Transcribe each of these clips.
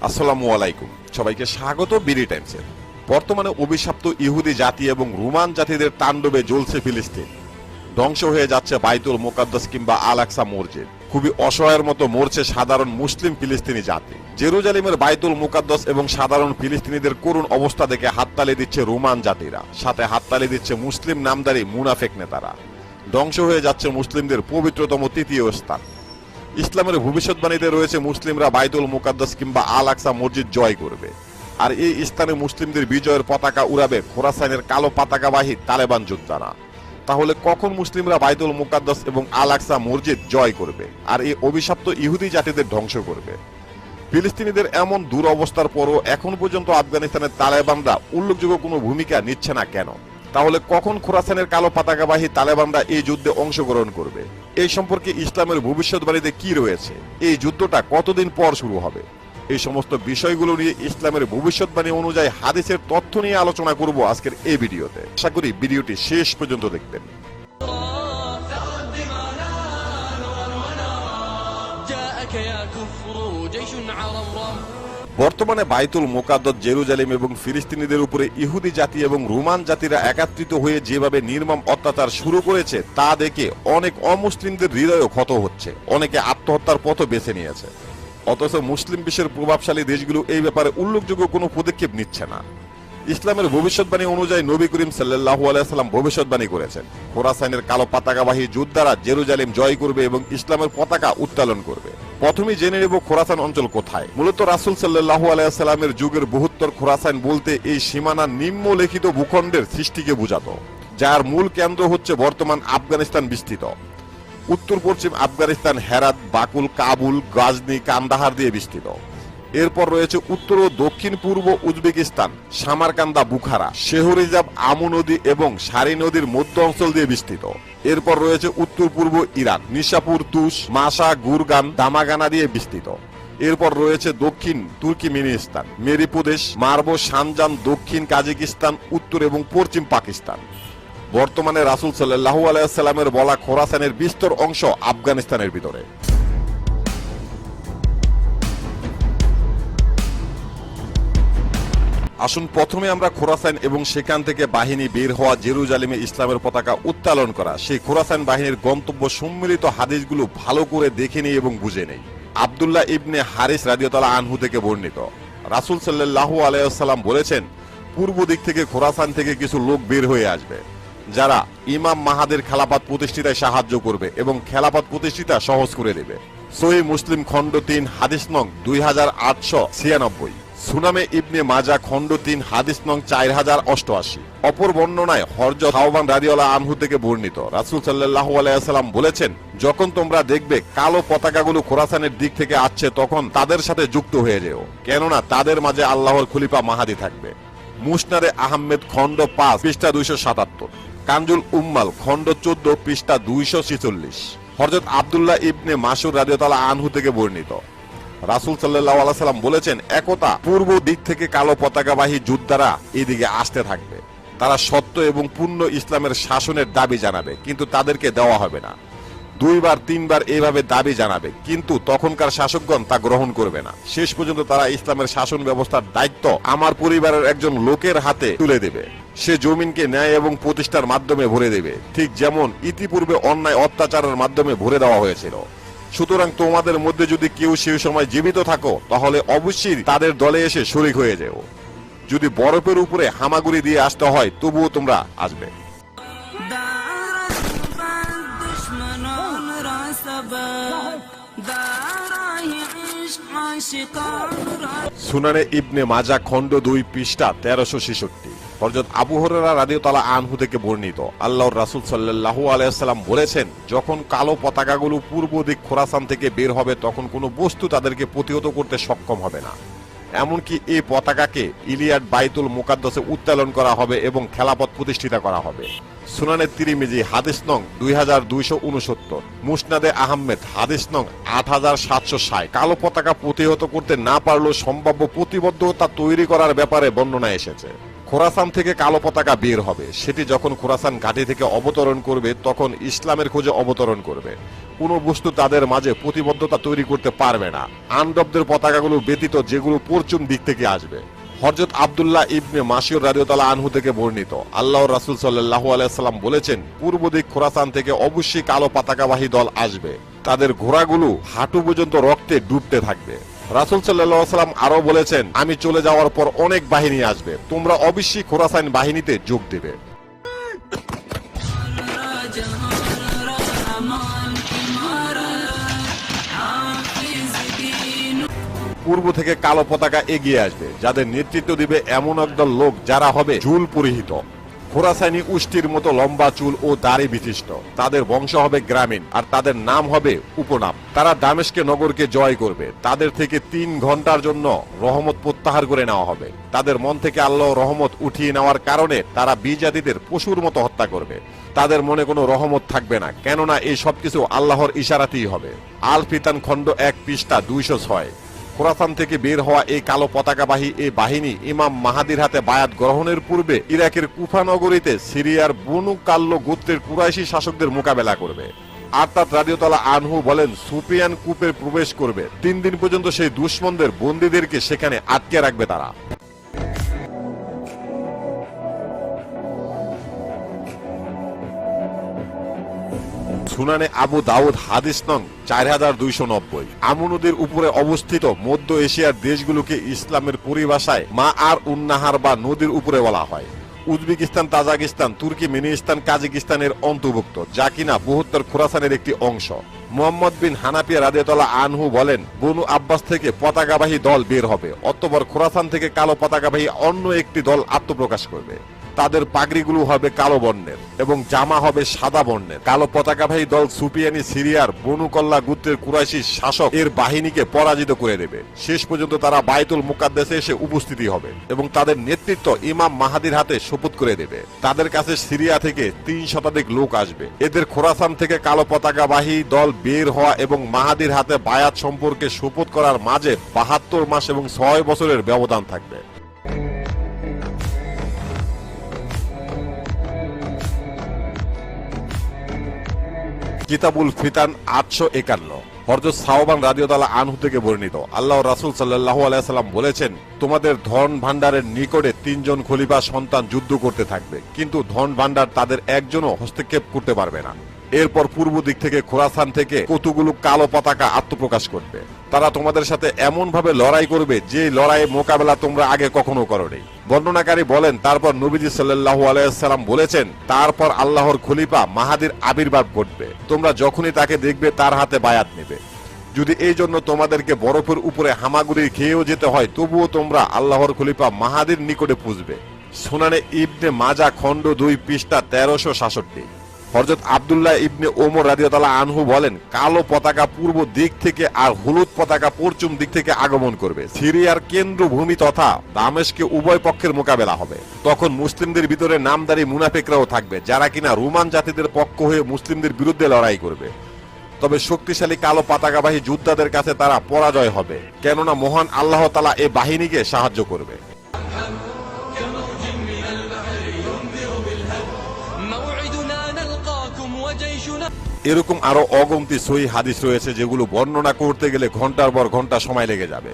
আসসালামু আলাইকুম, সবাইকে স্বাগত বিডি টাইমসে। বর্তমানে অভিশপ্ত ইহুদি জাতি এবং রোমান জাতিদের তাণ্ডবে জ্বলছে ফিলিস্তিন। ধ্বংস হয়ে যাচ্ছে বাইতুল মুকাদ্দাস কিংবা আল আকসা মসজিদ। খুবই অসহায়ের মতো মরছে সাধারণ মুসলিম ফিলিস্তিনি জাতি। জেরুজালেমের বাইতুল মুকাদ্দাস এবং সাধারণ ফিলিস্তিনিদের করুণ অবস্থা দেখে হাততালি দিচ্ছে রোমান জাতিরা, সাথে হাততালি দিচ্ছে মুসলিম নামদারি মুনাফেক নেতারা। ধ্বংস হয়ে যাচ্ছে মুসলিমদের পবিত্রতম তৃতীয় স্থান। ইসলামের ভবিষ্যৎবাণীতে রয়েছে মুসলিমরা বাইতুল মুকাদ্দাস কিংবা আল আকসা মসজিদ জয় করবে, আর এই স্থানে মুসলিমদের বিজয়ের পতাকা উড়াবে খোরাসানের কালো পতাকাবাহী তালেবান যোদ্ধারা। তাহলে কখন মুসলিমরা বাইতুল মুকাদ্দাস এবং আল আকসা মসজিদ জয় করবে আর এই অভিশপ্ত ইহুদি জাতিদের ধ্বংস করবে? ফিলিস্তিনিদের এমন দুরবস্থার পরও এখন পর্যন্ত আফগানিস্তানের তালেবানরা উল্লেখযোগ্য কোনো ভূমিকা নিচ্ছে না কেন? তাহলে কখন খোরাসানের কালো পতাকাবাহী তালেবানরা এই যুদ্ধে অংশগ্রহণ করবে? এই সম্পর্কে ইসলামের ভবিষ্যৎবাণীতে কি রয়েছে? এই যুদ্ধটা কতদিন পর শুরু হবে? এই সমস্ত বিষয়গুলো নিয়ে ইসলামের ভবিষ্যৎবাণী অনুযায়ী হাদিসের তথ্য নিয়ে আলোচনা করব আজকের এই ভিডিওতে। আশা করি ভিডিওটি শেষ পর্যন্ত দেখবেন। বর্তমানে বাইতুল মুকাদ্দাস, জেরুজালেম এবং ফিলিস্তিনিদের উপরে ইহুদি জাতি এবং রোমান জাতিরা একত্রিত হয়ে যেভাবে নির্মম অত্যাচার শুরু করেছে তা দেখে অনেক অমুসলিমদের হৃদয় ক্ষত হচ্ছে, অনেকে আত্মহত্যার পথ বেছে নিয়েছে। অথচ মুসলিম বিশ্বের প্রভাবশালী দেশগুলো এই ব্যাপারে উল্লেখযোগ্য কোনো পদক্ষেপ নিচ্ছে না। ইসলামের ভবিষ্যৎবাণী অনুযায়ী নবী করিম সাল্লাল্লাহু আলাইহি ওয়াসাল্লাম ভবিষ্যৎবাণী করেছেন খোরাসানের কালো পতাকাবাহী যোদ্ধারা জেরুজালেম জয় করবে এবং ইসলামের পতাকা উত্তোলন করবে। প্রথমেই জেনে নেব খোরাসান অঞ্চল কোথায়। মূলত রাসূল সাল্লাল্লাহু আলাইহি ওয়াসাল্লামের যুগের বৃহত্তর খোরাসান বলতে এই সীমানার নিম্নলিখিত ভূখণ্ডের সৃষ্টিকে বোঝাতো, যার মূল কেন্দ্র হচ্ছে বর্তমান আফগানিস্তান বিস্তৃত। উত্তর পশ্চিম আফগানিস্তান হেরাত, বাকুল, কাবুল, গাজনি, কান্দাহার দিয়ে বিস্তৃত। এরপর রয়েছে উত্তর ও দক্ষিণ পূর্ব উজবেকিস্তান, সামারকান্দা, বুখারা, শেহরিজাব, আমু নদী এবং সারি নদীর মধ্য অঞ্চল দিয়ে বিস্তৃত। এরপর রয়েছে উত্তর পূর্ব ইরান, নিশাপুর, তুষ, মাসা, গুরগান, দামাগানা দিয়ে বিস্তৃত। এরপর রয়েছে দক্ষিণ তুর্কিমেনিস্তান, মেরি প্রদেশ, মারবো, শানজান, দক্ষিণ কাজাকিস্তান, উত্তর এবং পশ্চিম পাকিস্তান। বর্তমানে রাসূল সাল্লাল্লাহু আলাইহি ওয়াসাল্লামের বলা খোরাসানের বিস্তর অংশ আফগানিস্তানের ভিতরে। আসুন প্রথমে আমরা খোরাসান এবং সেখান থেকে বাহিনী বের হওয়া জেরুজালেমে ইসলামের পতাকা উত্তোলন করা সেই খোরাসান বাহিনীর গন্তব্য সম্মিলিত হাদিসগুলো ভালো করে দেখে নেই এবং বুঝে নেই। আব্দুল্লাহ ইবনে হারিস রাদিয়াল্লাহু আনহু থেকে বর্ণিত, রাসূল সাল্লাল্লাহু আলাইহি ওয়াসাল্লাম বলেছেন, পূর্ব দিক থেকে খোরাসান থেকে কিছু লোক বের হয়ে আসবে, যারা ইমাম মাহাদের খেলাফত প্রতিষ্ঠিতায় সাহায্য করবে এবং খেলাফত প্রতিষ্ঠিতা সহজ করে দেবে। সহিহ মুসলিম খণ্ড 3 হাদিস নং 2896, সুনামে ইবনে মাজা খণ্ড 3 হাদিস নং 4088। অপর বর্ণনায় হযরত সাওবান রাদিয়াল্লাহু আনহু থেকে বর্ণিত, রাসূল সাল্লাল্লাহু আলাইহি ওয়াসাল্লাম বলেছেন, যখন তোমরা দেখবে কালো পতাকাগুলো খোরাসানের দিক থেকে আসছে তখন তাদের সাথে যুক্ত হয়ে যেও, কেননা তাদের মাঝে আল্লাহর খলিফা মাহাদি থাকবে। মুসনাদে আহমেদ খণ্ড 5 পৃষ্ঠা 277, কানজুল উম্মাল খণ্ড 14 পৃষ্ঠা 246। হযরত আব্দুল্লাহ ইবনে মাসউদ রাদিয়াল্লাহু আনহু থেকে বর্ণিত, রাসূল সাল্লাল্লাহু আলাইহি ওয়াসাল্লাম বলেছেন, একতা পূর্ব দিক থেকে কালো পতাকাবাহী যোদ্ধারা এদিকে আসতে থাকবে। তারা সত্য এবং পূর্ণ ইসলামের শাসনের দাবি জানাবে, কিন্তু তাদেরকে দেওয়া হবে না। 2 বার 3 বার এইভাবে দাবি জানাবে, কিন্তু তখনকার শাসকগণ তা গ্রহণ করবে না। শেষ পর্যন্ত তারা ইসলামের শাসন ব্যবস্থার দায়িত্ব আমার পরিবারের একজন লোকের হাতে তুলে দেবে। সে জমিনকে ন্যায় এবং প্রতিষ্ঠার মাধ্যমে ভরে দেবে, ঠিক যেমন ইতিপূর্বে অন্যায় অত্যাচারের মাধ্যমে ভরে দেওয়া হয়েছিল। সুতরাং তোমাদের মধ্যে যদি কেউ সেই সময় জীবিত থাকো তাহলে অবশ্যই তাদের দলে এসে শরীক হয়ে যেও। যদি বরফের উপরে হামাগুড়ি দিয়ে আসতে হয় তবুও তোমরা আসবে। সুনানে ইবনে মাজা খণ্ড 2 পৃষ্ঠা 1366, হযরত আবু হুরায়রা রাদিয়াল্লাহু আনহু থেকে বর্ণিত, আল্লাহর রাসূল সাল্লাল্লাহু আলাইহি ওয়াসাল্লাম বলেছেন, যখন কালো পতাকাগুলো পূর্ব দিক খোরাসান থেকে বের হবে তখন কোনো বস্তু তাদেরকে প্রতিহত করতে সক্ষম হবে না। এমনকি এই পতাকাকে ইলিয়াড বাইতুল মুকাদ্দাসে উত্তোলন করা হবে এবং খেলাফত প্রতিষ্ঠিত করা হবে। সুনানে তিরমিজি হাদিস নং 2269, মুসনাদে আহমেদ হাদিস নং 8760। কালো পতাকা প্রতিহত করতে না পারলেও সম্ভাব্য প্রতিবদ্ধতা তৈরি করার ব্যাপারে বর্ণনা এসেছে। খোরাসান থেকে কালো পতাকা বের হবে। সেটি যখন খোরাসান ঘাঁটি থেকে অবতরণ করবে তখন ইসলামের খোঁজে অবতরণ করবে। কোনো বস্তু তাদের মাঝে প্রতিবদ্ধতা তৈরি করতে পারবে না, আনডবদের পতাকাগুলো ব্যতীত যেগুলো পশ্চিম দিক থেকে আসবে। হযরত আব্দুল্লাহ ইবনে মাসউদ রাদিয়াল্লাহু আনহু থেকে বর্ণিত, আল্লাহর রাসূল সাল্লাল্লাহু আলাইহি সাল্লাম বলেছেন, পূর্ব দিক খোরাসান থেকে অবশ্যই কালো পতাকাবাহী দল আসবে। তাদের ঘোড়াগুলো হাঁটু পর্যন্ত রক্তে ডুবতে থাকবে। রাসূল সাল্লাল্লাহু আলাইহি সাল্লাম আরো বলেছেন, আমি চলে যাওয়ার পর অনেক বাহিনী আসবে, তোমরা অবশ্যই খোরাসান বাহিনীতে যোগ দেবে। পূর্ব থেকে কালো পতাকা এগিয়ে আসবে, যাদের নেতৃত্ব দিবে এমন একদল লোক যারা হবে চুল পরিহিত, খোরাসানি উষ্টির মতো লম্বা চুল ও দাড়ি বিশিষ্ট। তাদের বংশ হবে গ্রামীণ আর তাদের নাম হবে উপনাম। তারা দামেস্কে নগরকে জয় করবে। তাদের থেকে 3 ঘন্টার জন্য রহমত প্রত্যাহার করে নেওয়া হবে। তাদের মন থেকে আল্লাহর রহমত উঠিয়ে নেওয়ার কারণে তারা বিজাতিদের পশুর মতো হত্যা করবে। তাদের মনে কোনো রহমত থাকবে না, কেননা এই সবকিছু আল্লাহর ইশারাতেই হবে। আল ফিতান খণ্ড 1 পৃষ্ঠা 206। খোরাসান থেকে বের হওয়া এই কালো পতাকাবাহী এই বাহিনী ইমাম মাহাদির হাতে বায়াত গ্রহণের পূর্বে ইরাকের কুফা নগরীতে সিরিয়ার বনু কাল্লো গোত্রের কুরাইশি শাসকদের মোকাবেলা করবে। আরতাদ রাদিয়াল্লাহু আনহু বলেন, সুফিয়ান কূপে প্রবেশ করবে। 3 দিন পর্যন্ত সেই দুশমনদের বন্দীদেরকে সেখানে আটকে রাখবে তারা। সুনানে আবু দাউদ হাদিস নং 4290। আমু নদীর উপরে অবস্থিত মধ্য এশিয়ার দেশগুলোকে ইসলামের পরিভাষায় মা আর উন্নাহার বা নদীর উপরে বলা হয়। উজবেকিস্তান, তাজিকিস্তান, তুর্কিমেনিস্তান, কাজাকিস্তানের অন্তর্ভুক্ত, যা কিনা বৃহত্তর খোরাসানের একটি অংশ। মুহাম্মদ বিন হানাফিয়া রাদিয়াল্লাহু আনহু বলেন, বনু আব্বাস থেকে পতাকাবাহী দল বের হবে, অতঃপর খোরাসান থেকে কালো পতাকাবাহী অন্য একটি দল আত্মপ্রকাশ করবে। তাদের পাগড়িগুলো হবে কালো বর্ণের এবং জামা হবে সাদা বর্ণের। কালো পতাকাবাহী দল সুফিয়ানি সিরিয়ার বনু কল্লা গোত্রের কুরাইশি শাসক এর বাহিনীকে পরাজিত করে দেবে। শেষ পর্যন্ত তারা বাইতুল মুকাদ্দাসে এসে উপস্থিতি হবে এবং তাদের নেতৃত্ব ইমাম মাহাদির হাতে শপথ করে দেবে। তাদের কাছে সিরিয়া থেকে 3 শতাধিক লোক আসবে। এদের খোরাসান থেকে কালো পতাকাবাহী দল বের হওয়া এবং মাহাদির হাতে বায়াত সম্পর্কে শপথ করার মাঝে 72 মাস এবং 6 বছরের ব্যবধান থাকবে। কিতাবুল ফিতান 851। হযরত সাওবান রাদিয়াল্লাহু আনহু থেকে বর্ণিত, আল্লাহর রাসূল সাল্লাল্লাহু আলাইহি সাল্লাম বলেছেন, তোমাদের ধন ভাণ্ডারের নিকটে 3 জন খলিফা সন্তান যুদ্ধ করতে থাকবে, কিন্তু ধন ভাণ্ডার তাদের একজনও হস্তক্ষেপ করতে পারবে না। এরপর পূর্ব দিক থেকে খোরাসান থেকে কতগুলো কালো পতাকা আত্মপ্রকাশ করবে। তারা তোমাদের সাথে এমন ভাবে লড়াই করবে যে লড়াইয়ের মোকাবেলা তোমরা আগে কখনো করোনি। বর্ণনাকারী বলেন, তারপর নবীজি সাল্লাল্লাহু আলাইহি সাল্লাম বলেছেন, তারপর আল্লাহর খলিফা মাহাদির আবির্ভাব ঘটবে। তোমরা যখনই তাকে দেখবে তার হাতে বায়াত নেবে। যদি এই জন্য তোমাদেরকে বরফের উপরে হামাগুড়ি খেয়েও যেতে হয়, তবুও তোমরা আল্লাহর খলিফা মাহাদির নিকটে পুজবে। সুনানে ইবনে মাজা খণ্ড 2 পৃষ্ঠা 1366। হযরত আব্দুল্লাহ ইবনে ওমর রাদিয়াল্লাহু আনহু বলেন, কালো পতাকা পূর্ব দিক থেকে আর হলুদ পতাকা পশ্চিম দিক থেকে আগমন করবে। সিরিয়ার কেন্দ্রভূমি তথা দামেস্কে উভয় পক্ষের মোকাবেলা হবে। তখন মুসলিমদের ভিতরে নামদারি মুনাফিকরাও থাকবে, যারা কিনা রোমান জাতিদের পক্ষ হয়ে মুসলিমদের বিরুদ্ধে লড়াই করবে। তবে শক্তিশালী কালো পতাকাবাহী যোদ্ধাদের কাছে তারা পরাজয় হবে, কেননা মহান আল্লাহ তাআলা এই বাহিনীকে সাহায্য করবে। এরকম আরো অগন্তি সহিহ হাদিস রয়েছে, যেগুলো বর্ণনা করতে গেলে ঘন্টার পর ঘন্টা সময় লেগে যাবে।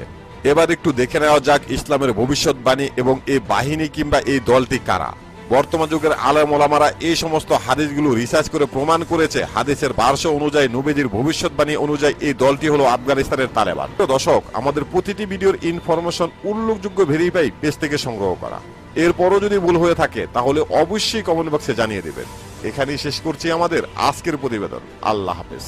এবার একটু দেখে নেওয়া যাক ইসলামের ভবিষ্যৎবাণী এবং এই বাহিনী কিংবা এই দলটি কারা। বর্তমান যুগের আলেম ওলামারা এই সমস্ত হাদিসগুলো রিসার্চ করে প্রমাণ করেছে, হাদিসের ভাষ্য অনুযায়ী নবীজির ভবিষ্যৎবাণী অনুযায়ী এই দলটি হলো আফগানিস্তানের তালেবান। তো দর্শক, আমাদের প্রতিটি ভিডিওর ইনফরমেশন উল্লেখযোগ্য ভেরিফাই পেজ থেকে সংগ্রহ করা। এরপরও যদি ভুল হয়ে থাকে তাহলে অবশ্যই কমেন্ট বক্সে জানিয়ে দেবেন। এখানেই শেষ করছি আমাদের আজকের প্রতিবেদন। আল্লাহ হাফেজ।